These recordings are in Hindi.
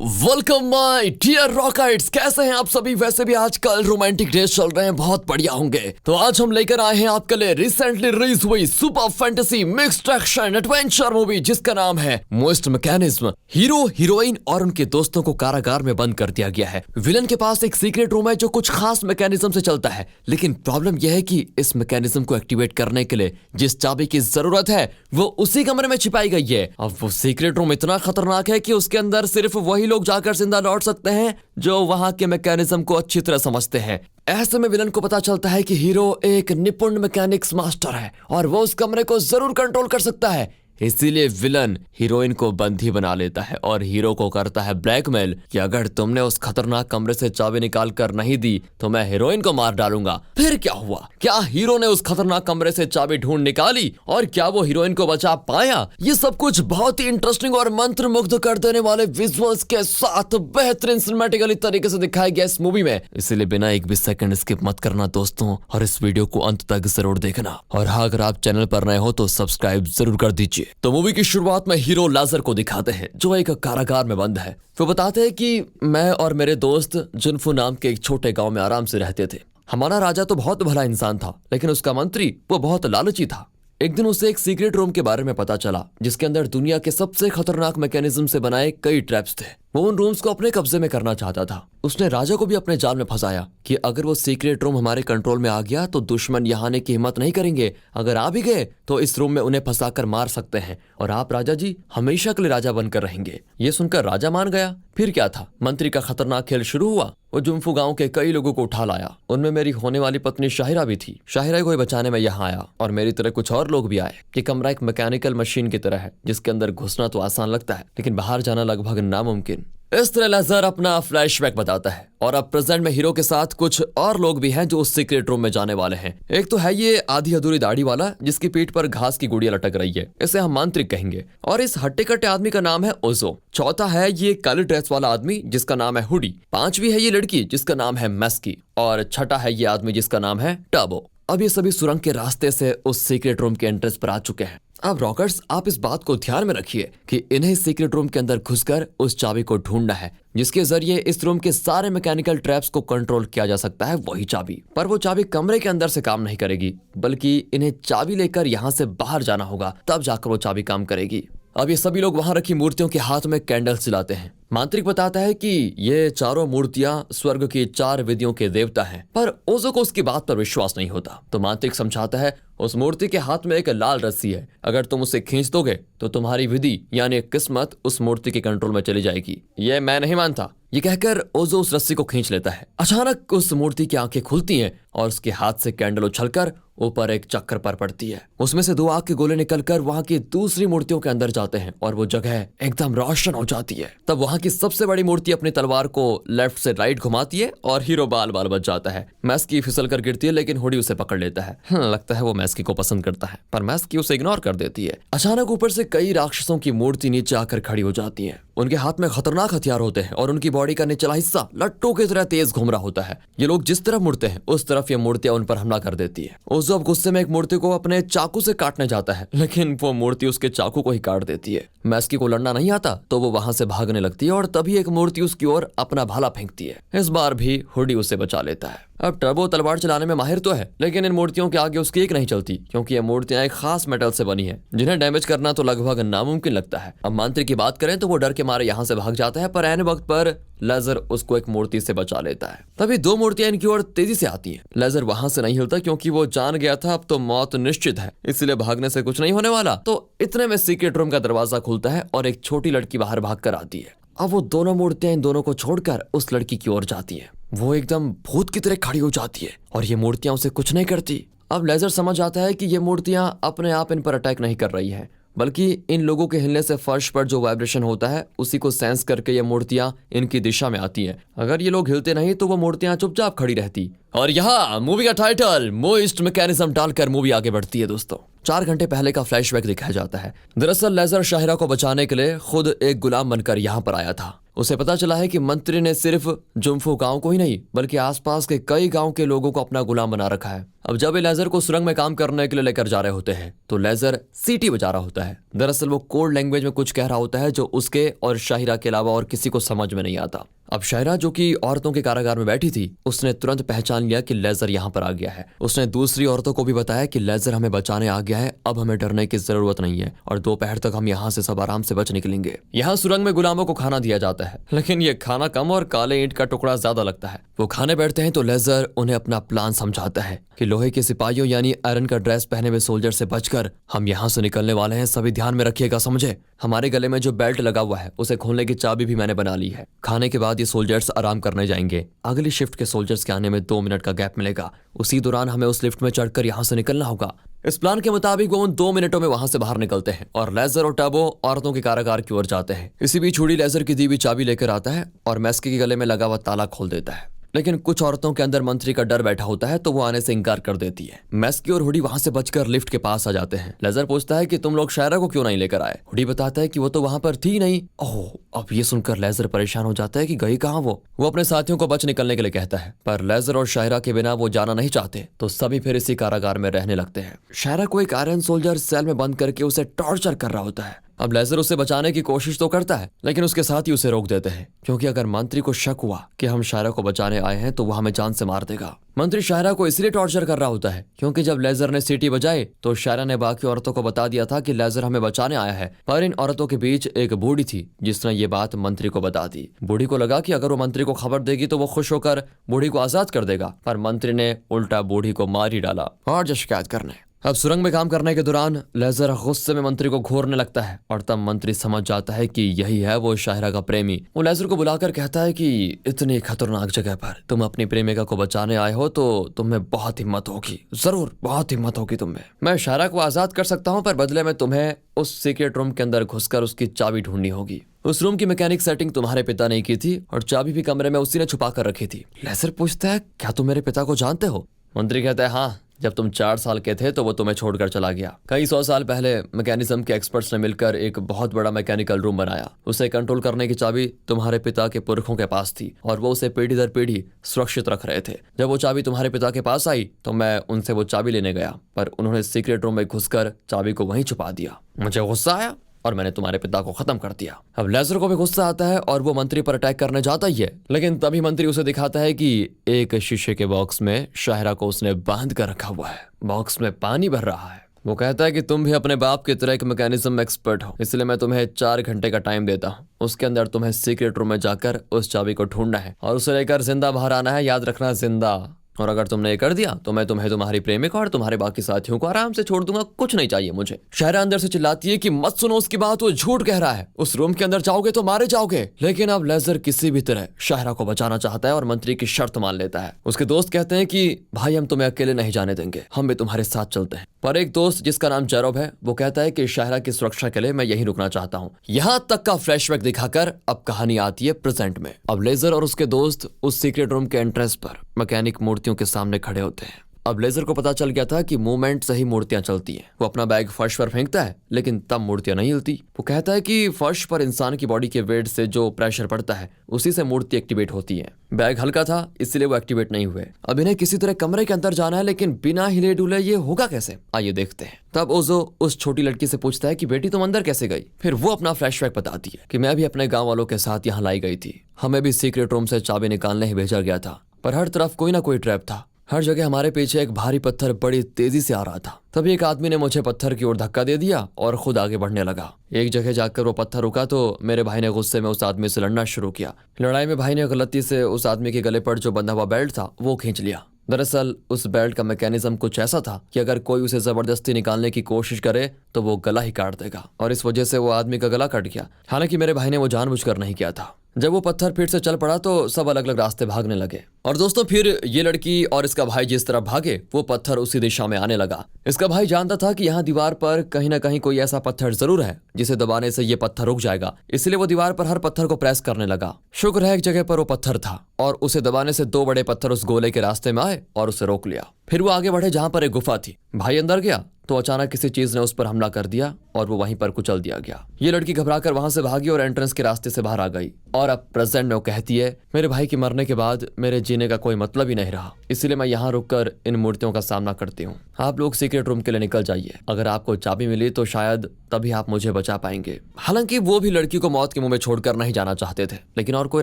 Welcome my dear rockets. कैसे हैं आप सभी? वैसे भी आजकल रोमांटिक डेज चल रहे हैं, बहुत बढ़िया होंगे। तो आज हम लेकर आए हैं आपके लिए रिसेंटली रिलीज हुई super fantasy mixed action adventure movie जिसका नाम है मोस्ट मैकेनिज्म। हीरो हीरोइन और उनके दोस्तों को कारागार में बंद कर दिया गया है। विलन के पास एक सीक्रेट रूम है जो कुछ खास मैकेनिज्म से चलता है, लेकिन प्रॉब्लम यह है कि इस मैकेनिज्म को एक्टिवेट करने के लिए जिस चाबी की जरूरत है वो उसी कमरे में छिपाई गई है। अब वो सीक्रेट रूम इतना खतरनाक है कि उसके अंदर सिर्फ वही लोग जाकर जिंदा लौट सकते हैं जो वहां के मैकेनिज्म को अच्छी तरह समझते हैं। ऐसे में विलन को पता चलता है कि हीरो एक निपुण मैकेनिक्स मास्टर है और वो उस कमरे को जरूर कंट्रोल कर सकता है। इसीलिए विलन हीरोइन को बंदी बना लेता है और हीरो को करता है ब्लैकमेल कि अगर तुमने उस खतरनाक कमरे से चाबी निकाल कर नहीं दी तो मैं हीरोइन को मार डालूंगा। फिर क्या हुआ? क्या हीरो ने उस खतरनाक कमरे से चाबी ढूंढ निकाली और क्या वो हीरोइन को बचा पाया? ये सब कुछ बहुत ही इंटरेस्टिंग और मंत्रमुग्ध कर देने वाले विजुअल्स के साथ बेहतरीन सिनेमैटिकली तरीके से दिखाया गया इस मूवी में। इसीलिए बिना एक भी सेकंड स्किप मत करना दोस्तों, और इस वीडियो को अंत तक जरूर देखना। और हाँ, अगर आप चैनल पर नए हो तो सब्सक्राइब जरूर कर दीजिए। तो मूवी की शुरुआत में हीरो लाजर को दिखाते हैं जो एक कारागार में बंद है। वो बताते हैं कि मैं और मेरे दोस्त जुनफू नाम के एक छोटे गांव में आराम से रहते थे। हमारा राजा तो बहुत भला इंसान था, लेकिन उसका मंत्री वो बहुत लालची था। एक दिन उसे एक सीक्रेट रूम के बारे में पता चला जिसके अंदर दुनिया के सबसे खतरनाक मैकेनिज्म से बनाए कई ट्रैप्स थे। वो उन रूम्स को अपने कब्जे में करना चाहता था। उसने राजा को भी अपने जाल में फंसाया कि अगर वो सीक्रेट रूम हमारे कंट्रोल में आ गया तो दुश्मन यहाँ आने की हिम्मत नहीं करेंगे। अगर आ भी गए तो इस रूम में उन्हें फंसाकर मार सकते हैं और आप राजा जी हमेशा के लिए राजा बनकर रहेंगे। ये सुनकर राजा मान गया। फिर क्या था, मंत्री का खतरनाक खेल शुरू हुआ। वो जुम्फू गांव के कई लोगों को उठा लाया। उनमें मेरी होने वाली पत्नी शाहिरा भी थी। शाहिरा को बचाने में यहाँ आया और मेरी तरह कुछ और लोग भी आए। ये कमरा एक मैकेनिकल मशीन की तरह है जिसके अंदर घुसना तो आसान लगता है लेकिन बाहर जाना लगभग नामुमकिन। इस तरह लाजर अपना फ्लैशबैक बताता है। और अब प्रेजेंट में हीरो के साथ कुछ और लोग भी हैं जो उस सीक्रेट रूम में जाने वाले हैं। एक तो है ये आधी अधूरी दाढ़ी वाला जिसकी पीठ पर घास की गुड़िया लटक रही है, इसे हम मांत्रिक कहेंगे। और इस हट्टे कट्टे आदमी का नाम है ओजो। चौथा है ये काली ड्रेस वाला आदमी जिसका नाम है हुडी। पांचवी है ये लड़की जिसका नाम है मैस्की। और छठा है ये आदमी जिसका नाम है टर्बो। अब ये सभी सुरंग के रास्ते से उस सीक्रेट रूम के एंट्रेंस पर आ चुके हैं। अब रॉकर्स, आप इस बात को ध्यान में रखिए कि इन्हें सीक्रेट रूम के अंदर घुसकर उस चाबी को ढूंढना है जिसके जरिए इस रूम के सारे मैकेनिकल ट्रैप्स को कंट्रोल किया जा सकता है, वही चाबी। पर वो चाबी कमरे के अंदर से काम नहीं करेगी, बल्कि इन्हें चाबी लेकर यहाँ से बाहर जाना होगा, तब जाकर वो चाबी काम करेगी। अब ये सभी लोग वहां रखी मूर्तियों के हाथ में कैंडल्स जलाते हैं। मांत्रिक बताता है कि ये चारों मूर्तियां स्वर्ग की 4 विधियों के देवता हैं, पर ओजो को उसकी बात पर विश्वास नहीं होता। तो मांत्रिक समझाता है उस मूर्ति के हाथ में एक लाल रस्सी है, अगर तुम उसे खींच दोगे तो तुम्हारी विधि यानी किस्मत उस मूर्ति के कंट्रोल में चली जाएगी। ये मैं नहीं मानता। ये कहकर ओजो उस रस्सी को खींच लेता है। अचानक उस मूर्ति की आंखें खुलती हैं और उसके हाथ से कैंडल उछलकर ऊपर एक चक्कर पर पड़ती है। उसमें से 2 आग के गोले निकलकर वहां की दूसरी मूर्तियों के अंदर जाते हैं और वो जगह एकदम रोशन हो जाती है। तब वहां की सबसे बड़ी मूर्ति अपनी तलवार को लेफ्ट से राइट घुमाती है और हीरो बाल बाल बच जाता है। मैस्की फिसल कर गिरती है लेकिन हुडी उसे पकड़ लेता है। लगता है वो मैस्की को पसंद करता है, पर मैस्की उसे इग्नोर कर देती है। अचानक ऊपर से कई राक्षसों की मूर्ति नीचे आकर खड़ी हो जाती है। उनके हाथ में खतरनाक हथियार होते हैं और उनकी बॉडी का निचला हिस्सा लट्टों की तरह तेज घूम रहा होता है। ये लोग जिस तरफ मुड़ते हैं उस तरफ ये मूर्तियां उन पर हमला कर देती है। ओजो अब गुस्से में एक मूर्ति को अपने चाकू से काटने जाता है, लेकिन वो मूर्ति उसके चाकू को ही काट देती है। मैस्की को लड़ना नहीं आता तो वो वहां से भागने लगती है और तभी एक मूर्ति उसकी ओर अपना भाला फेंकती है। इस बार भी हुडी उसे बचा लेता है। अब टर्बो तलवार चलाने में माहिर तो है, लेकिन इन मूर्तियों के आगे उसकी एक नहीं चलती क्योंकि ये मूर्तियां एक खास मेटल से बनी है जिन्हें डैमेज करना तो लगभग नामुमकिन लगता है। अब मांत्रिक की बात करें तो वो डर के मारे यहाँ से भाग जाता है, पर ऐन वक्त पर लेजर उसको एक मूर्ति से बचा लेता है। तभी 2 मूर्तियां इनकी ओर तेजी से आती हैं। लेजर वहां से नहीं हिलता क्योंकि वो जान गया था अब तो मौत निश्चित है, इसलिए भागने से कुछ नहीं होने वाला। तो इतने में सीक्रेट रूम का दरवाजा खुलता है और एक छोटी लड़की बाहर भाग कर आती है। अब वो दोनों मूर्तियां इन दोनों को छोड़कर उस लड़की की ओर जाती है। वो एकदम भूत की तरह खड़ी हो जाती है और ये मूर्तियां उसे कुछ नहीं करती। अब लेजर समझ आता है कि ये मूर्तियां अपने आप इन पर अटैक नहीं कर रही हैं, बल्कि इन लोगों के हिलने से फर्श पर जो वाइब्रेशन होता है उसी को सेंस करके ये मूर्तियां इनकी दिशा में आती हैं। अगर ये लोग हिलते नहीं तो वो मूर्तियां चुपचाप खड़ी रहती। और यहाँ मूवी का टाइटल मोस्ट मैकेनिज्म डालकर मूवी आगे बढ़ती है। दोस्तों 4 घंटे पहले का फ्लैशबैक दिखाया जाता है। दरअसल लेजर शाहिरा को बचाने के लिए खुद एक गुलाम बनकर यहाँ पर आया था। उसे पता चला है कि मंत्री ने सिर्फ जुम्फू गांव को ही नहीं बल्कि आसपास के कई गांव के लोगों को अपना गुलाम बना रखा है। अब जब ये लेजर को सुरंग में काम करने के लिए लेकर जा रहे होते हैं तो लेजर सीटी बजा रहा होता है। दरअसल वो कोड लैंग्वेज में कुछ कह रहा होता है जो उसके और शाहिरा के अलावा और किसी को समझ में नहीं आता। अब शाहिरा जो कि औरतों के कारागार में बैठी थी उसने तुरंत पहचान लिया कि लेजर यहाँ पर आ गया है। उसने दूसरी औरतों को भी बताया कि लेजर हमें बचाने आ गया है, अब हमें डरने की जरूरत नहीं है और दोपहर तक हम यहाँ से सब आराम से बच निकलेंगे। यहाँ सुरंग में गुलामों को खाना दिया जाता है लेकिन ये खाना कम और काले ईंट का टुकड़ा ज्यादा लगता है। वो खाने बैठते हैं तो लेजर उन्हें अपना प्लान समझाता है कि लोहे के सिपाहियों यानी आयरन का ड्रेस पहने हुए सोल्जर से बचकर हम यहाँ से निकलने वाले हैं, सभी ध्यान में रखिएगा, समझे। हमारे गले में जो बेल्ट लगा हुआ है उसे खोलने की चाबी भी मैंने बना ली है। खाने के बाद ये सोल्जर्स आराम करने जाएंगे। अगली शिफ्ट के सोल्जर्स के आने में 2 मिनट का गैप मिलेगा। उसी दौरान हमें उस लिफ्ट में चढ़कर यहाँ से निकलना होगा। इस प्लान के मुताबिक वो उन 2 मिनटों में वहां से बाहर निकलते हैं और लेजर और टर्बो औरतों के कारागार की ओर जाते हैं। इसी बीच हुडी लेजर की दी हुई चाबी लेकर आता है और मैस्की के गले में लगा हुआ ताला खोल देता है। लेकिन कुछ औरतों के अंदर मंत्री का डर बैठा होता है तो वो आने से इनकार कर देती है। मैस्की और हुडी वहां से बचकर लिफ्ट के पास आ जाते हैं। लेजर पूछता है कि तुम लोग शायरा को क्यों नहीं लेकर आए। हुडी बताता है कि वो तो वहां पर थी नहीं। ओह, अब ये सुनकर लेजर परेशान हो जाता है कि गई कहाँ वो अपने साथियों को बच निकलने के लिए कहता है, पर लेजर और शायरा के बिना वो जाना नहीं चाहते तो सभी फिर इसी कारागार में रहने लगते हैं। शायरा को एक आयरन सोल्जर सेल में बंद करके उसे टॉर्चर कर रहा होता है। अब लेजर उसे बचाने की कोशिश तो करता है लेकिन उसके साथ ही उसे रोक देते हैं क्योंकि अगर मंत्री को शक हुआ कि हम शायरा को बचाने आए हैं तो वो हमें जान से मार देगा। मंत्री शायरा को इसलिए टॉर्चर कर रहा होता है क्योंकि जब लेजर ने सीटी बजाई तो शायरा ने बाकी औरतों को बता दिया था कि लेजर हमें बचाने आया है, पर इन औरतों के बीच एक बूढ़ी थी जिसने ये बात मंत्री को बता दी। बूढ़ी को लगा कि अगर वो मंत्री को खबर देगी तो वो खुश होकर बूढ़ी को आजाद कर देगा, पर मंत्री ने उल्टा बूढ़ी को मार ही डाला और जो शिकायत करने। अब सुरंग में काम करने के दौरान लेजर गुस्से में मंत्री को घूरने लगता है और तब मंत्री समझ जाता है कि यही है वो शाहिरा का प्रेमी। वो लेजर को बुलाकर कहता है कि इतनी खतरनाक जगह पर तुम अपनी प्रेमिका को बचाने आए हो तो तुम्हें बहुत हिम्मत होगी, जरूर बहुत हिम्मत होगी तुम्हें। मैं शाहिरा को आजाद कर सकता हूँ पर बदले में तुम्हें उस सीक्रेट रूम के अंदर घुसकर उसकी चाबी ढूंढनी होगी। उस रूम की मैकेनिक सेटिंग तुम्हारे पिता ने की थी और चाबी भी कमरे में उसी ने छुपा कर रखी थी। लेजर पूछता है, क्या तुम मेरे पिता को जानते हो? मंत्री कहता है, हाँ, जब तुम 4 साल के थे तो वो तुम्हें छोड़कर चला गया। कई 100 साल पहले मैकेनिज्म के एक्सपर्ट्स ने मिलकर एक बहुत बड़ा मैकेनिकल रूम बनाया। उसे कंट्रोल करने की चाबी तुम्हारे पिता के पुरखों के पास थी और वो उसे पीढ़ी दर पीढ़ी सुरक्षित रख रहे थे। जब वो चाबी तुम्हारे पिता के पास आई तो मैं उनसे वो चाबी लेने गया, पर उन्होंने सीक्रेट रूम में घुसकर चाबी को वहीं छुपा दिया। मुझे गुस्सा आया और मैंने तुम्हारे पिता को खत्म कर दिया। अब लेजर को भी गुस्सा आता है और वो मंत्री पर अटैक करने जाता ही है, लेकिन तभी मंत्री उसे दिखाता है कि एक शीशे के बॉक्स में शाहिरा को उसने बांध कर रखा हुआ है। बॉक्स में पानी भर रहा है। वो कहता है कि तुम भी अपने बाप की तरह एक मैकेनिज्म एक्सपर्ट हो, इसलिए मैं तुम्हें 4 घंटे का टाइम देता हूँ। उसके अंदर तुम्हें सीक्रेट रूम में जाकर उस चाबी को ढूंढना है और उसे लेकर जिंदा बाहर आना है, याद रखना, जिंदा। और अगर तुमने ये कर दिया तो मैं तुम्हें, तुम्हारी प्रेमिका और तुम्हारे बाकी साथियों को आराम से छोड़ दूंगा, कुछ नहीं चाहिए मुझे। शायरा अंदर से चिल्लाती है कि मत सुनो उसकी बात, वो झूठ कह रहा है, उस रूम के अंदर जाओगे तो मारे जाओगे। लेकिन अब लेजर किसी भी तरह शायरा को बचाना चाहता है और मंत्री की शर्त मान लेता है। उसके दोस्त कहते हैं कि भाई हम तुम्हें अकेले नहीं जाने देंगे, हम भी तुम्हारे साथ चलते हैं। पर एक दोस्त जिसका नाम जैरोब है वो कहता है कि शायरा की सुरक्षा के लिए मैं यहीं रुकना चाहता हूँ। यहाँ तक का फ्लैशबैक दिखाकर अब कहानी आती है प्रेजेंट में। अब लेजर और उसके दोस्त उस सीक्रेट रूम के एंट्रेंस पर मैकेनिक मूर्तियों के सामने खड़े होते हैं। अब लेजर को पता चल गया था कि मूवमेंट से ही मूर्तियां चलती हैं। वो अपना बैग फर्श पर फेंकता है लेकिन तब मूर्तियां नहीं हिलती। वो कहता है कि फर्श पर इंसान की बॉडी के वेट से जो प्रेशर पड़ता है उसी से मूर्ति एक्टिवेट होती है। बैग हल्का था इसलिए वो एक्टिवेट नहीं हुए। अब इन्हें किसी तरह कमरे के अंदर जाना है लेकिन बिना हिले डुले ये होगा कैसे, आइए देखते हैं। तब ओजो उस छोटी लड़की से पूछता है कि बेटी तुम अंदर कैसे गई। फिर वो अपना फ्लैशबैक बताती है कि मैं भी अपने गाँव वालों के साथ यहाँ लाई गई थी, हमें भी सीक्रेट रूम से चाबी निकालने ही भेजा गया था, पर हर तरफ कोई ना कोई ट्रैप था। हर जगह हमारे पीछे एक भारी पत्थर बड़ी तेजी से आ रहा था। तभी एक आदमी ने मुझे पत्थर की ओर धक्का दे दिया और खुद आगे बढ़ने लगा। एक जगह जाकर वो पत्थर रुका तो मेरे भाई ने गुस्से में उस आदमी से लड़ना शुरू किया। लड़ाई में भाई ने गलती से उस आदमी के गले पर जो बंधा हुआ बेल्ट था वो खींच लिया। दरअसल उस बेल्ट का मैकेनिज्म कुछ ऐसा था कि अगर कोई उसे जबरदस्ती निकालने की कोशिश करे तो वो गला ही काट देगा, और इस वजह से वो आदमी का गला कट गया। हालांकि मेरे भाई ने वो जानबूझकर नहीं किया था। जब वो पत्थर फिर से चल पड़ा तो सब अलग अलग रास्ते भागने लगे। और दोस्तों फिर ये लड़की और इसका भाई जिस तरफ भागे वो पत्थर उसी दिशा में आने लगा। इसका भाई जानता था कि यहाँ दीवार पर कहीं ना कहीं कोई ऐसा पत्थर जरूर है जिसे दबाने से ये पत्थर रुक जाएगा, इसलिए वो दीवार पर हर पत्थर को प्रेस करने लगा। शुक्र है एक जगह पर वो पत्थर था और उसे दबाने से 2 बड़े पत्थर उस गोले के रास्ते में आए और उसे रोक लिया। फिर वो आगे बढ़े जहां पर एक गुफा थी। भाई अंदर गया तो अचानक किसी चीज ने उस पर हमला कर दिया और वो वहीं पर कुचल दिया गया। ये लड़की घबराकर वहां से भागी और एंट्रेंस के रास्ते से बाहर आ गई। और अब प्रेजेंट में वो कहती है, मेरे भाई के मरने के बाद मेरे जीने का कोई मतलब ही नहीं रहा, इसलिए मैं यहाँ रुककर इन मूर्तियों का सामना करती हूँ। आप लोग सीक्रेट रूम के लिए निकल जाइए, अगर आपको चाबी मिली तो शायद तभी आप मुझे बचा पाएंगे। हालांकि वो भी लड़की को मौत के मुंह में छोड़कर नहीं जाना चाहते थे, लेकिन और कोई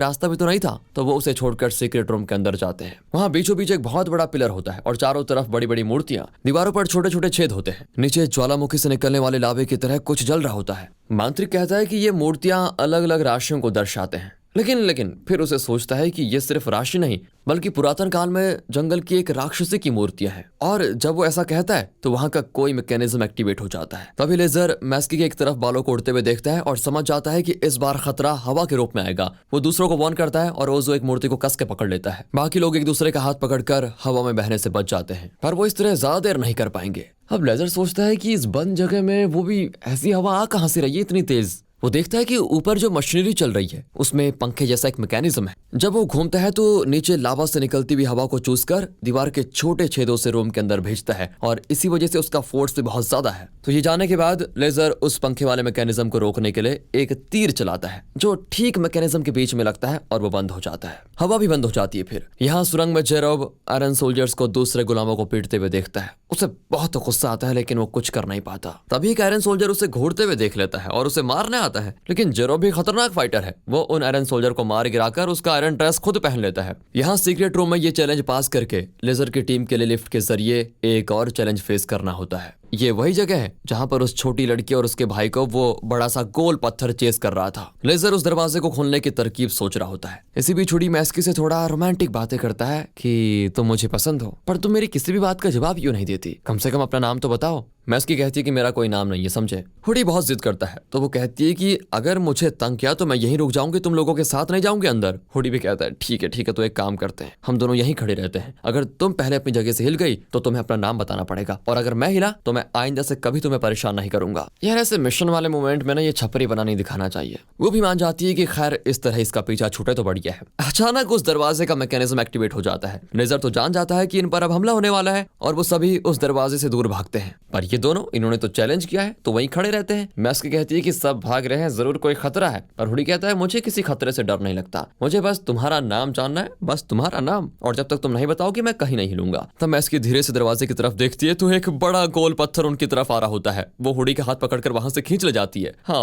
रास्ता भी तो नहीं था, तो वो उसे छोड़कर सीक्रेट रूम के अंदर जाते हैं। वहाँ बीचों बीच एक बहुत बड़ा पिलर होता है और चारों तरफ बड़ी बड़ी मूर्तियां, दीवारों पर छोटे छोटे छेद होते हैं। नीचे ज्वालामुखी से निकलने वाले लावे की तरह कुछ जल रहा होता है। मांत्रिक कहता है कि ये मूर्तियां अलग अलग राशियों को दर्शाते हैं, लेकिन फिर उसे सोचता है कि ये सिर्फ राशि नहीं बल्कि पुरातन काल में जंगल की एक राक्षसी की मूर्तियां हैं। और जब वो ऐसा कहता है तो वहां का कोई मैकेनिज्म एक्टिवेट हो जाता है। तभी लेजर मैस्की के एक तरफ बालों को उड़ते हुए देखता है और समझ जाता है कि इस बार खतरा हवा के रूप में आएगा। वो दूसरों को वार्न करता है और ओजो एक मूर्ति को कस के पकड़ लेता है। बाकी लोग एक दूसरे का हाथ पकड़कर हवा में बहने से बच जाते हैं, पर वो इस तरह ज्यादा देर नहीं कर पाएंगे। अब लेजर सोचता है कि इस बंद जगह में वो भी ऐसी हवा आ कहां से रही है इतनी तेज। वो देखता है कि ऊपर जो मशीनरी चल रही है उसमें पंखे जैसा एक मैकेनिज्म है। जब वो घूमता है तो नीचे लावा से निकलती हुई हवा को चूसकर दीवार के छोटे छेदों से रूम के अंदर भेजता है और इसी वजह से उसका फोर्स भी बहुत ज्यादा है। तो ये जानने के बाद लेजर उस पंखे वाले मैकेनिज्म को रोकने के लिए एक तीर चलाता है जो ठीक मैकेनिज्म के बीच में लगता है और वो बंद हो जाता है। हवा भी बंद हो जाती है। फिर यहाँ सुरंग में जेरोब आयरन सोल्जर्स को दूसरे गुलामों को पीटते हुए देखता है। उसे बहुत गुस्सा आता है लेकिन वो कुछ कर नहीं पाता। तभी एक आयरन सोल्जर उसे घूरते हुए देख लेता है और उसे मारने आता है, लेकिन जेरोब भी खतरनाक फाइटर है। वो उन आयरन सोल्जर को मार गिराकर उसका आयरन ड्रेस खुद पहन लेता है। यहाँ सीक्रेट रूम में ये चैलेंज पास करके लेजर की टीम के लिए लिफ्ट के जरिए एक और चैलेंज फेस करना होता है। ये वही जगह है जहां पर उस छोटी लड़की और उसके भाई को वो बड़ा सा गोल पत्थर चेस कर रहा था। लेजर उस दरवाजे को खोलने की तरकीब सोच रहा होता है। इसी बीच हुडी मैस्की से थोड़ा रोमांटिक बातें करता है कि तुम मुझे पसंद हो, पर तुम मेरी किसी भी बात का जवाब क्यों नहीं देती, कम से कम अपना नाम तो बताओ। मैस्की कहती है कि मेरा कोई नाम नहीं है, समझे। हुडी बहुत जिद करता है तो वो कहती है कि अगर मुझे तंग किया तो मैं यहीं रुक जाऊंगी, तुम लोगों के साथ नहीं जाऊंगी अंदर। हुडी भी कहता है ठीक है तो एक काम करते हैं, हम दोनों यहीं खड़े रहते हैं। अगर तुम पहले अपनी जगह से हिल गई तो तुम्हें अपना नाम बताना पड़ेगा, और अगर मैं हिला तो मैं आइंदा से कभी तुम्हें परेशान नहीं करूंगा। यार ऐसे मिशन वाले मोमेंट में ना ये छपरी बना नहीं दिखाना चाहिए। वो भी मान जाती है कि खैर इस तरह इसका पीछा छूटे तो बढ़िया है। अचानक उस दरवाजे का मैकेनिज्म एक्टिवेट हो जाता है। लेजर तो जान जाता है कि इन पर अब हमला होने वाला है और वो सभी उस दरवाजे से दूर भागते हैं, पर ये दोनों इन्होंने तो चैलेंज किया है तो वहीं खड़े रहते हैं। मैस्की कहती है कि सब भाग रहे हैं, जरूर कोई खतरा है, पर हुडी कहता है मुझे किसी खतरे से डर नहीं लगता, मुझे बस तुम्हारा नाम जानना है, बस तुम्हारा नाम, और जब तक तुम नहीं बताओगी मैं कहीं नहीं हिलूंगा। तब मैस्की धीरे से दरवाजे की तरफ देखती है तो एक बड़ा गोल पत्थर उनकी तरफ आ रहा होता है। वो हुडी के हाथ पकड़कर वहां से खींच ले जाती है। हाँ,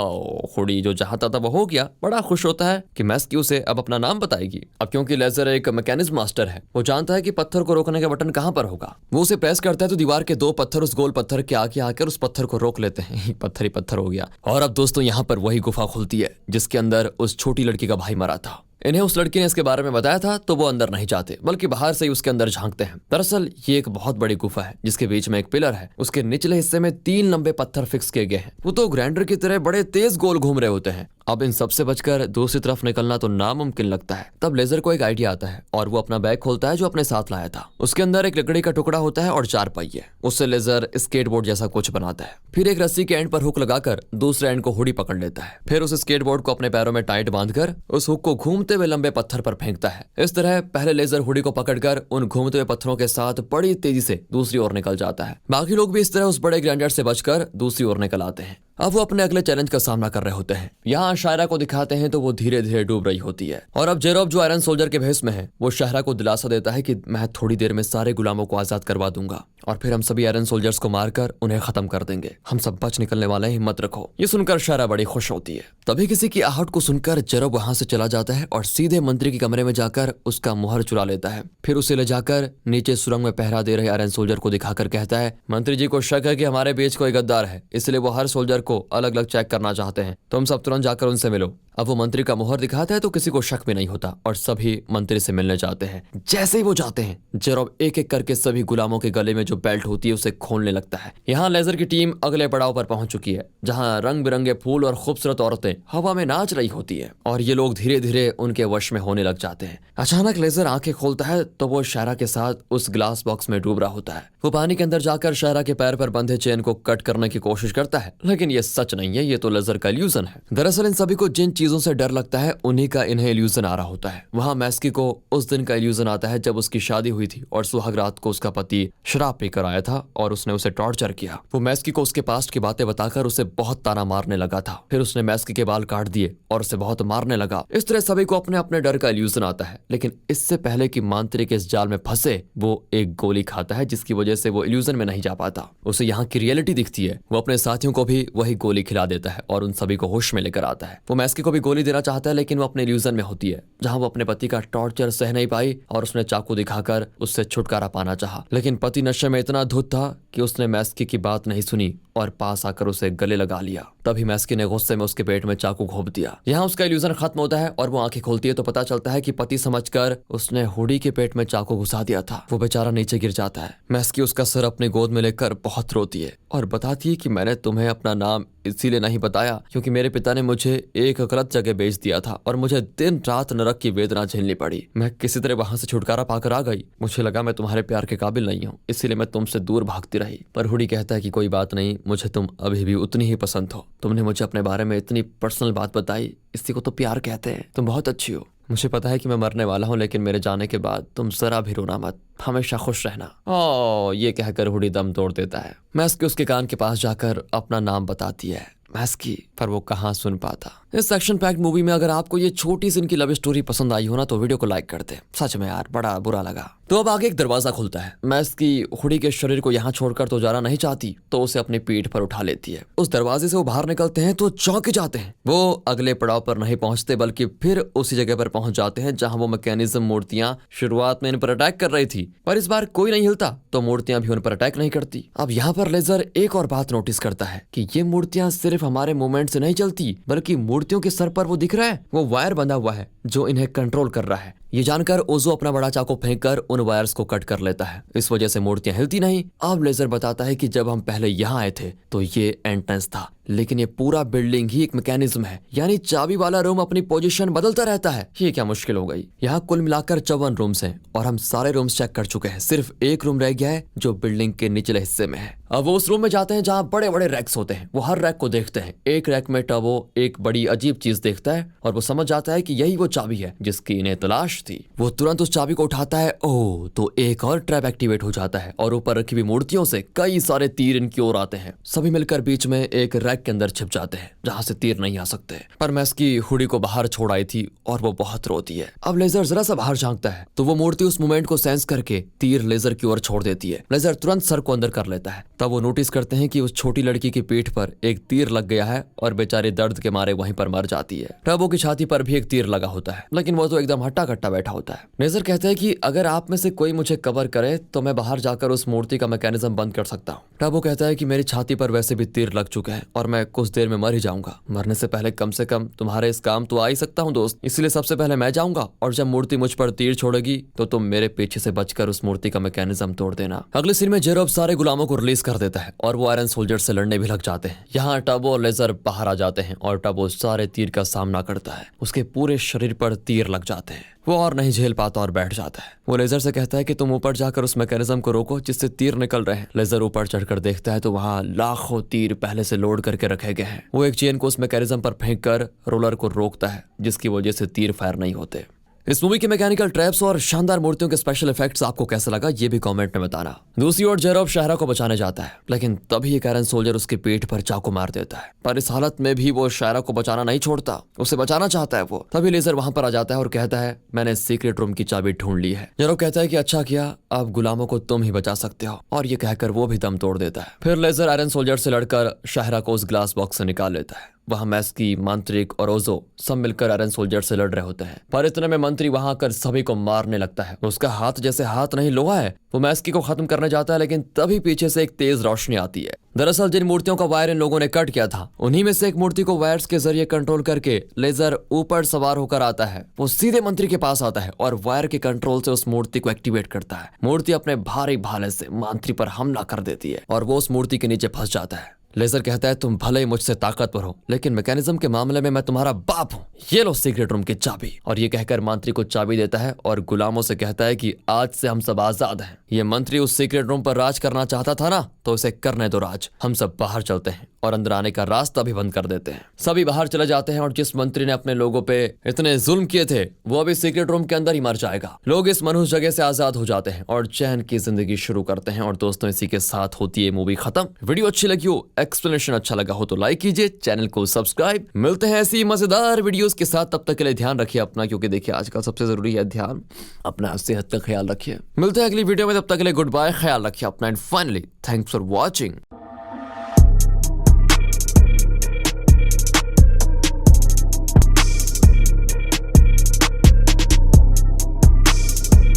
हुडी जो चाहता था वो हो गया। बड़ा खुश होता है कि मैस्की उसे अब अपना नाम बताएगी। अब क्योंकि लेजर एक मैकेनिज्म मास्टर है, वो जानता है कि पत्थर को रोकने का बटन कहां पर होगा। वो उसे प्रेस करता है तो दीवार के 2 पत्थर उस गोल पत्थर के आगे आकर उस पत्थर को रोक लेते हैं। पत्थर ही पत्थर हो गया। और अब दोस्तों यहाँ पर वही गुफा खुलती है जिसके अंदर उस छोटी लड़की का भाई मरा था। इन्हें उस लड़की ने इसके बारे में बताया था तो वो अंदर नहीं जाते बल्कि बाहर से ही उसके अंदर झांकते हैं। दरअसल ये एक बहुत बड़ी गुफा है जिसके बीच में एक पिलर है। उसके निचले हिस्से में 3 लंबे पत्थर फिक्स किए गए हैं। वो तो ग्राइंडर की तरह बड़े तेज गोल घूम रहे होते हैं। अब इन सबसे बचकर दूसरी तरफ निकलना तो नामुमकिन लगता है। तब लेजर को एक आइडिया आता है और वो अपना बैग खोलता है जो अपने साथ लाया था। उसके अंदर एक लकड़ी का टुकड़ा होता है और 4 पहिए। उससे लेजर स्केटबोर्ड जैसा कुछ बनाता है। फिर एक रस्सी के एंड पर हुक लगाकर दूसरे एंड को हुडी पकड़ लेता है। फिर उस स्केटबोर्ड को अपने पैरों में टाइट बांधकर उस हुक को घूमते हुए लंबे पत्थर पर फेंकता है। इस तरह पहले लेजर हुडी को पकड़कर उन घूमते हुए पत्थरों के साथ बड़ी तेजी से दूसरी ओर निकल जाता है। बाकी लोग भी इस तरह उस बड़े ग्राइंडर से बचकर दूसरी ओर निकल आते हैं। अब वो अपने अगले चैलेंज का सामना कर रहे होते हैं। यहाँ शायरा को दिखाते हैं तो वो धीरे धीरे डूब रही होती है। और अब जेरोब जो आयरन सोल्जर के भेष में है वो शायरा को दिलासा देता है कि मैं थोड़ी देर में सारे गुलामों को आजाद करवा दूंगा और फिर हम सभी आयरन सोल्जर्स को मारकर उन्हें खत्म कर देंगे। हम सब बच निकलने वाले हैं, हिम्मत रखो। ये सुनकर शायरा बड़ी खुश होती है। तभी किसी की आहट को सुनकर जेरोब वहां से चला जाता है और सीधे मंत्री के कमरे में जाकर उसका मुहर चुरा लेता है। फिर उसे ले जाकर नीचे सुरंग में पहरा दे रहे आयरन सोल्जर को दिखाकर कहता है, मंत्री जी को शक है कि हमारे बीच कोई गद्दार है, इसलिए वो हर सोल्जर को अलग अलग चेक करना चाहते हैं, तुम सब तुरंत जाकर उनसे मिलो। अब वो मंत्री का मुहर दिखाता है तो किसी को शक भी नहीं होता और सभी मंत्री से मिलने जाते हैं। जैसे ही वो जाते हैं, जेरोब एक एक करके सभी गुलामों के गले में जो बेल्ट होती है उसे खोलने लगता है। यहाँ लेजर की टीम अगले पड़ाव पर पहुंच चुकी है, जहाँ रंग बिरंगे फूल और खूबसूरत औरतें हवा में नाच रही होती है और ये लोग धीरे धीरे उनके वश में होने लग जाते हैं। अचानक लेजर आंखें खोलता है तो वो शायरा के साथ उस ग्लास बॉक्स में डूब रहा होता है। वो पानी के अंदर जाकर शायरा के पैर पर बंधे चेन को कट करने की कोशिश करता है, लेकिन ये सच नहीं है, ये तो लेजर का इल्यूजन है। दरअसल इन सभी को जिन चीजों से डर लगता है उन्हीं का इन्हें इल्यूजन आ रहा होता है। वहां मैस्की को उस दिन का इल्यूजन आता है जब उसकी शादी हुई थी और सुहाग रात को उसका पति शराब पीकर आया था और उसने उसे टॉर्चर किया। वो मैस्की को उसके पास्ट की बातें बताकर उसे बहुत ताना मारने लगा था। फिर उसने मैस्की के बाल काट दिए और उसे बहुत मारने लगा। इस तरह सभी को अपने अपने डर का इल्यूजन आता है, लेकिन इससे पहले कि मांत्रिक इस जाल में फंसे, वो एक गोली खाता है जिसकी वजह से वो इल्यूजन में नहीं जा पाता। उसे यहाँ की रियलिटी दिखती है। वो अपने साथियों को भी वही गोली खिला देता है और उन सभी को होश में लेकर आता है। वो मैस्की को भी गोली देना चाहता है, लेकिन वो अपने इल्यूजन में होती है, जहाँ वो अपने पति का टॉर्चर सह नहीं पाई और उसने चाकू दिखाकर उससे छुटकारा पाना चाहा। लेकिन पति नशे में इतना धुत था कि उसने मैस्की की बात नहीं सुनी और पास आकर उसे गले लगा लिया। तभी मैस्की ने गुस्से में उसके पेट में चाकू घोंप दिया। यहाँ उसका इल्यूजन खत्म होता है और वो आंखें खोलती है तो पता चलता है कि पति समझकर उसने हुडी के पेट में चाकू घुसा दिया था। वो बेचारा नीचे गिर जाता है। मैस्की उसका सर अपनी गोद में लेकर बहुत रोती है और बताती है कि मैंने तुम्हें अपना नाम इसीलिए नहीं बताया क्योंकि मेरे पिता ने मुझे एक गलत जगह भेज दिया था और मुझे दिन रात नरक की वेदना झेलनी पड़ी। मैं किसी तरह वहां से छुटकारा पाकर आ गई। मुझे लगा मैं तुम्हारे प्यार के काबिल नहीं हूँ, इसीलिए मैं तुमसे दूर भागती रही। पर हुडी कहता है कि कोई बात नहीं, मुझे तुम अभी भी उतनी ही पसंद हो। तुमने मुझे अपने बारे में इतनी पर्सनल बात बताई, इसी को तो प्यार कहते हैं। तुम बहुत अच्छी हो। मुझे पता है कि मैं मरने वाला हूँ, लेकिन मेरे जाने के बाद तुम जरा भी रोना मत, हमेशा खुश रहना। ओ, ये कहकर हुडी दम तोड़ देता है। मैस्की उसके कान के पास जाकर अपना नाम बताती है, मैस्की, पर वो कहाँ सुन पाता। इस एक्शन पैक्ड मूवी में अगर आपको ये छोटी सी इनकी लव स्टोरी पसंद आई हो ना तो वीडियो को लाइक कर दे। सच में यार बड़ा बुरा लगा। तो अब आगे एक दरवाजा खुलता है। मैस्की हुडी के शरीर को यहाँ छोड़कर तो जाना नहीं चाहती, तो उसे अपनी पीठ पर उठा लेती है। उस दरवाजे से वो बाहर निकलते हैं तो चौंक जाते हैं। वो अगले पड़ाव पर नहीं पहुंचते बल्कि फिर उसी जगह पर पहुंच जाते हैं जहां वो मैकेनिज्म मूर्तियां शुरुआत में इन पर अटैक कर रही थी, पर इस बार कोई नहीं हिलता तो मूर्तियां भी उन पर अटैक नहीं करती। अब यहाँ पर लेजर एक और बात नोटिस करता है कि ये मूर्तियां सिर्फ हमारे मूवमेंट से नहीं चलती, बल्कि मूर्तियों के सर पर वो दिख रहा है, वो वायर बंधा हुआ है जो इन्हें कंट्रोल कर रहा है। ये जानकर ओजो अपना बड़ा चाकू फेंककर उन वायर्स को कट कर लेता है। इस वजह से मूर्तियां हिलती नहीं। अब लेजर बताता है कि जब हम पहले यहाँ आए थे तो ये एंट्रेंस था, लेकिन ये पूरा बिल्डिंग ही एक मैकेनिज्म है, यानी चाबी वाला रूम अपनी पोजीशन बदलता रहता है। ये क्या मुश्किल हो गई। यहाँ कुल मिलाकर 54 रूम्स हैं और हम सारे रूम्स चेक कर चुके हैं। सिर्फ एक रूम रह गया है जो बिल्डिंग के निचले हिस्से में है। अब वो उस रूम में जाते हैं जहाँ बड़े बड़े रैक्स होते हैं। वो हर रैक को देखते हैं। एक रैक में टर्बो एक बड़ी अजीब चीज देखता है और वो समझ जाता है कि यही वो चाबी है जिसकी इन्हें तलाश थी। वो तुरंत उस चाबी को उठाता है। ओह, तो एक और ट्रैप एक्टिवेट हो जाता है और ऊपर रखी हुई मूर्तियों से कई सारे तीर इनकी ओर आते हैं। सभी मिलकर बीच में एक रैक के अंदर छिप जाते हैं जहां से तीर नहीं आ सकते। पर मैस्की हुडी को बाहर छोड़ आई थी और वो बहुत रोती है। अब लेजर जरा सा बाहर झांकता है तो वो मूर्ति उस मोमेंट को सेंस करके तीर लेजर की ओर छोड़ देती है। लेजर तुरंत सर को अंदर कर लेता है। तब वो नोटिस करते हैं कि उस छोटी लड़की की पीठ पर एक तीर लग गया है और बेचारी दर्द के मारे वहीं पर मर जाती है। टर्बो की छाती पर भी एक तीर लगा होता है, लेकिन वो तो एकदम हट्टा कट्टा बैठा होता है। लेजर कहता है कि अगर आप में से कोई मुझे कवर करे तो मैं बाहर जाकर उस मूर्ति का मैकेनिज्म बंद कर सकता हूँ। टर्बो कहता है कि मेरी छाती पर वैसे भी तीर लग चुके हैं और मैं कुछ देर में मर ही जाऊंगा। मरने से पहले कम से कम तुम्हारे इस काम तो आ ही सकता हूँ दोस्त, इसलिए सबसे पहले मैं जाऊंगा और जब मूर्ति मुझ पर तीर छोड़ेगी तो तुम मेरे पीछे से बचकर उस मूर्ति का मैकेनिज्म तोड़ देना। अगले सीन में जेरोब सारे गुलामों को रिलीज कर देता है और वो आयरन सोल्जर से लड़ने भी लग जाते हैं। यहाँ टर्बो और लेजर बाहर आ जाते हैं और टर्बो सारे तीर का सामना करता है। उसके पूरे शरीर पर तीर लग जाते हैं। वो और नहीं झेल पाता और बैठ जाता है। वो लेजर से कहता है कि तुम ऊपर जाकर उस मैकेनिज्म को रोको जिससे तीर निकल रहे हैं। लेजर ऊपर चढ़कर देखता है तो वहाँ लाखों तीर पहले से लोड करके रखे गए हैं। वो एक चेन को उस मैकेनिज्म पर फेंक कर रोलर को रोकता है जिसकी वजह से तीर फायर नहीं होते। इस मूवी के मैकेनिकल ट्रैप्स और शानदार मूर्तियों के स्पेशल इफेक्ट्स आपको कैसा लगा ये भी कमेंट में बताना। दूसरी ओर जेरोब शाहरा को बचाने जाता है, लेकिन तभी एक आयरन सोल्जर उसके पीठ पर चाकू मार देता है। पर इस हालत में भी वो शाहरा को बचाना नहीं छोड़ता, उसे बचाना चाहता है वो। तभी लेजर वहां पर आ जाता है और कहता है मैंने सीक्रेट रूम की चाबी ढूंढ ली है। जेरोब कहता है कि अच्छा किया, अब गुलामों को तुम ही बचा सकते हो, और ये कहकर वो भी दम तोड़ देता है। फिर लेजर आयरन सोल्जर से लड़कर शाहरा को उस ग्लास बॉक्स से निकाल लेता है। वहां मैस्की, मांत्रिक और ओजो सब मिलकर आयरन सोल्जर से लड़ रहे होते हैं। पर इतने में मंत्री वहां आकर सभी को मारने लगता है। उसका हाथ जैसे हाथ नहीं लोहा है। वो मैस्की को खत्म करने करने जाता है, लेकिन तभी पीछे से एक तेज रोशनी आती है। दरअसल जिन मूर्तियों का वायर इन लोगों ने कट किया था, उन्हीं में से एक मूर्ति को वायर्स के जरिए कंट्रोल करके लेजर ऊपर सवार होकर आता है। वो सीधे मंत्री के पास आता है और वायर के कंट्रोल से उस मूर्ति को एक्टिवेट करता है। मूर्ति अपने भारी भाले से मंत्री पर हमला कर देती है और वो उस मूर्ति के नीचे फंस जाता है। लेजर कहता है, तुम भले ही मुझसे ताकतवर हो, लेकिन मैकेनिज्म के मामले में मैं तुम्हारा बाप हूँ। ये लो सीक्रेट रूम की चाबी। और ये कहकर मंत्री को चाबी देता है और गुलामों से कहता है कि आज से हम सब आजाद हैं। ये मंत्री उस सीक्रेट रूम पर राज करना चाहता था ना, तो उसे करने दो राज। हम सब बाहर चलते हैं और अंदर आने का रास्ता भी बंद कर देते हैं। सभी बाहर चले जाते हैं और जिस मंत्री ने अपने लोगों पे इतने जुल्म किए थे, वो अभी सीक्रेट रूम के अंदर ही मर जाएगा। लोग इस मनुष्य जगह से आजाद हो जाते हैं और चैन की जिंदगी शुरू करते हैं। और दोस्तों, इसी के साथ होती है मूवी खत्म। वीडियो अच्छी लगी हो, एक्सप्लेनेशन अच्छा लगा हो तो लाइक कीजिए, चैनल को सब्सक्राइब। मिलते हैं ऐसी मजेदार वीडियोस के साथ। तब तक के लिए ध्यान रखिए अपना, क्योंकि देखिए आजकल सबसे जरूरी है ध्यान। अपना सेहत का ख्याल रखिए। मिलते हैं अगली वीडियो में, तब तक के लिए गुड बाय, ख्याल रखिए अपना and finally thanks for watching.